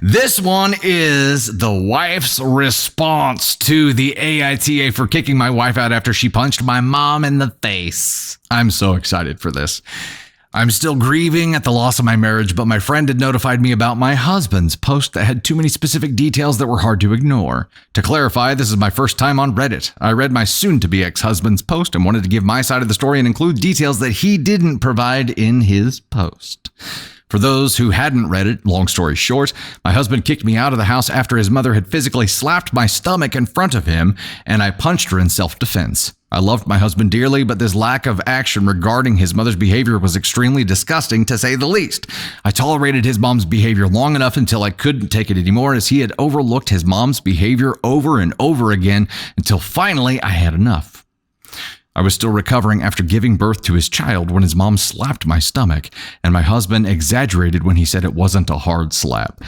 This one is the wife's response to the AITA for kicking my wife out after she punched my mom in the face. I'm so excited for this. I'm still grieving at the loss of my marriage, but my friend had notified me about my husband's post that had too many specific details that were hard to ignore. To clarify, this is my first time on Reddit. I read my soon-to-be ex-husband's post and wanted to give my side of the story and include details that he didn't provide in his post. For those who hadn't read it, long story short, my husband kicked me out of the house after his mother had physically slapped my stomach in front of him, and I punched her in self-defense. I loved my husband dearly, but this lack of action regarding his mother's behavior was extremely disgusting, to say the least. I tolerated his mom's behavior long enough until I couldn't take it anymore, as he had overlooked his mom's behavior over and over again until finally I had enough. I was still recovering after giving birth to his child when his mom slapped my stomach, and my husband exaggerated when he said it wasn't a hard slap.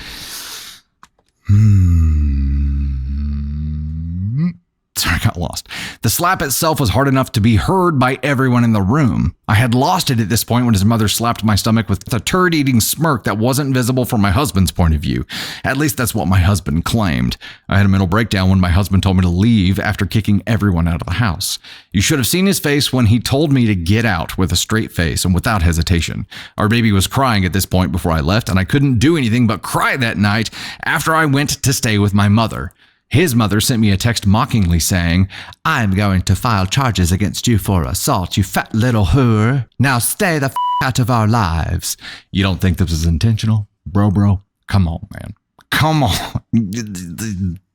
Sorry, I got lost. The slap itself was hard enough to be heard by everyone in the room. I had lost it at this point when his mother slapped my stomach with a turd-eating smirk that wasn't visible from my husband's point of view. At least that's what my husband claimed. I had a mental breakdown when my husband told me to leave after kicking everyone out of the house. You should have seen his face when he told me to get out, with a straight face and without hesitation. Our baby was crying at this point before I left, and I couldn't do anything but cry that night after I went to stay with my mother. His mother sent me a text mockingly saying, "I'm going to file charges against you for assault, you fat little whore. Now stay the out of our lives." You don't think this was intentional? Bro, come on, man. Come on.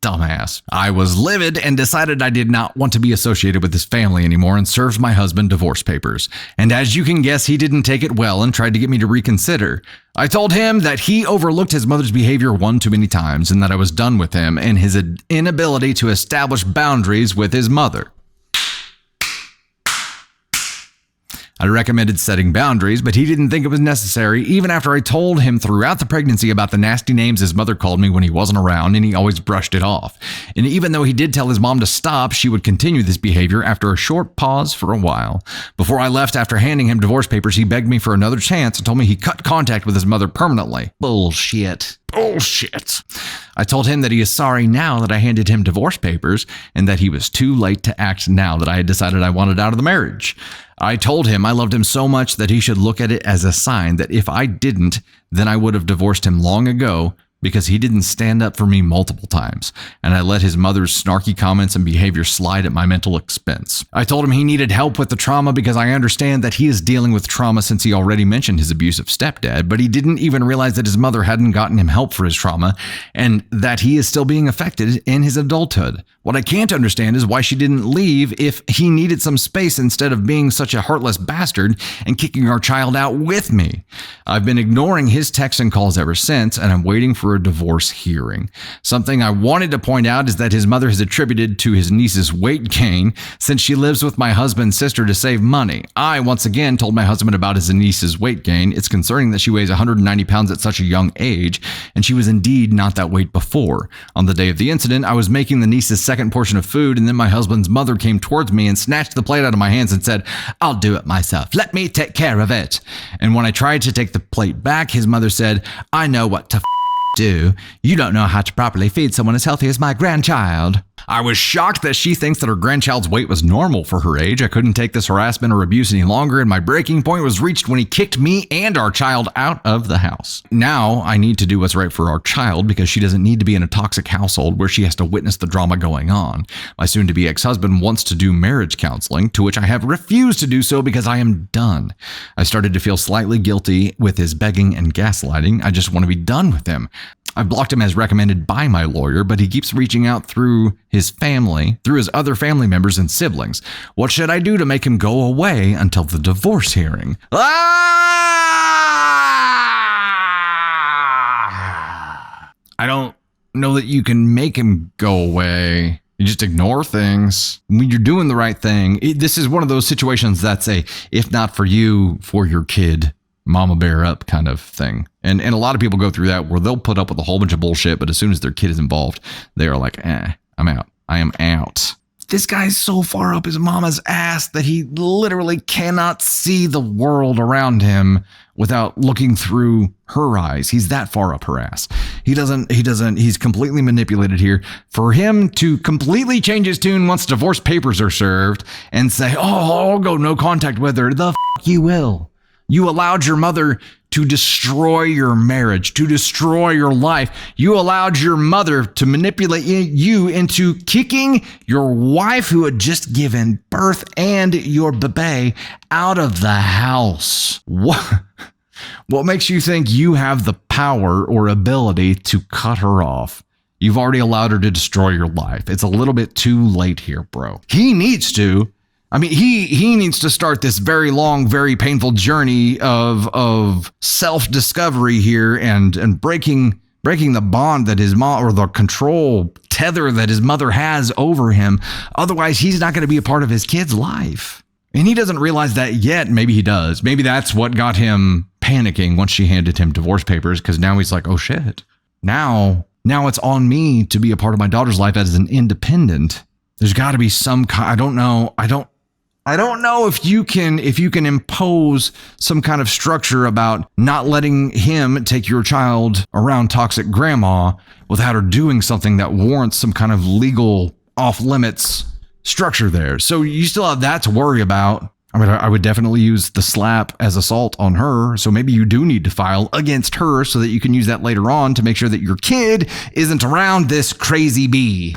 Dumbass. I was livid and decided I did not want to be associated with this family anymore and served my husband divorce papers. And as you can guess, he didn't take it well and tried to get me to reconsider. I told him that he overlooked his mother's behavior one too many times and that I was done with him and his inability to establish boundaries with his mother. I recommended setting boundaries, but he didn't think it was necessary, even after I told him throughout the pregnancy about the nasty names his mother called me when he wasn't around, and he always brushed it off. And even though he did tell his mom to stop, she would continue this behavior after a short pause for a while. Before I left after handing him divorce papers, he begged me for another chance and told me he cut contact with his mother permanently. Bullshit. I told him that he is sorry now that I handed him divorce papers and that he was too late to act now that I had decided I wanted out of the marriage. I told him I loved him so much that he should look at it as a sign that if I didn't, then I would have divorced him long ago, because he didn't stand up for me multiple times, and I let his mother's snarky comments and behavior slide at my mental expense. I told him he needed help with the trauma because I understand that he is dealing with trauma since he already mentioned his abusive stepdad, but he didn't even realize that his mother hadn't gotten him help for his trauma and that he is still being affected in his adulthood. What I can't understand is why she didn't leave if he needed some space instead of being such a heartless bastard and kicking our child out with me. I've been ignoring his texts and calls ever since, and I'm waiting for a divorce hearing. Something I wanted to point out is that his mother has attributed to his niece's weight gain since she lives with my husband's sister to save money. I once again told my husband about his niece's weight gain. It's concerning that she weighs 190 pounds at such a young age, and she was indeed not that weight before. On the day of the incident, I was making the niece's second portion of food, and then my husband's mother came towards me and snatched the plate out of my hands and said, "I'll do it myself. Let me take care of it." And when I tried to take the plate back, his mother said, "I know what to do. You don't know how to properly feed someone as healthy as my grandchild." I was shocked that she thinks that her grandchild's weight was normal for her age. I couldn't take this harassment or abuse any longer, and my breaking point was reached when he kicked me and our child out of the house. Now I need to do what's right for our child because she doesn't need to be in a toxic household where she has to witness the drama going on. My soon-to-be ex-husband wants to do marriage counseling, to which I have refused to do so because I am done. I started to feel slightly guilty with his begging and gaslighting. I just want to be done with him. I blocked him as recommended by my lawyer, but he keeps reaching out through his family, through his other family members and siblings. What should I do to make him go away until the divorce hearing? I don't know that you can make him go away. You just ignore things. When you're doing the right thing, this is one of those situations that's a, if not for you, for your kid, mama bear up kind of thing. And a lot of people go through that where they'll put up with a whole bunch of bullshit, but as soon as their kid is involved, they are like, I'm out. I am out. This guy's so far up his mama's ass that he literally cannot see the world around him without looking through her eyes. He's that far up her ass. He's completely manipulated here. For him to completely change his tune once divorce papers are served and say, oh, I'll go no contact with her. The you will. You allowed your mother to destroy your marriage, to destroy your life. You allowed your mother to manipulate you into kicking your wife who had just given birth and your baby out of the house. What makes you think you have the power or ability to cut her off? You've already allowed her to destroy your life. It's a little bit too late here, bro. He needs to. I mean, he needs to start this very long, very painful journey of self-discovery here and breaking the bond that his mom, or the control tether that his mother has over him. Otherwise, he's not going to be a part of his kid's life. And he doesn't realize that yet. Maybe he does. Maybe that's what got him panicking once she handed him divorce papers, because now he's like, oh shit. Now it's on me to be a part of my daughter's life as an independent. There's got to be some kind. I don't know if you can impose some kind of structure about not letting him take your child around toxic grandma without her doing something that warrants some kind of legal off limits structure there. So you still have that to worry about. I mean, I would definitely use the slap as assault on her. So maybe you do need to file against her so that you can use that later on to make sure that your kid isn't around this crazy bee.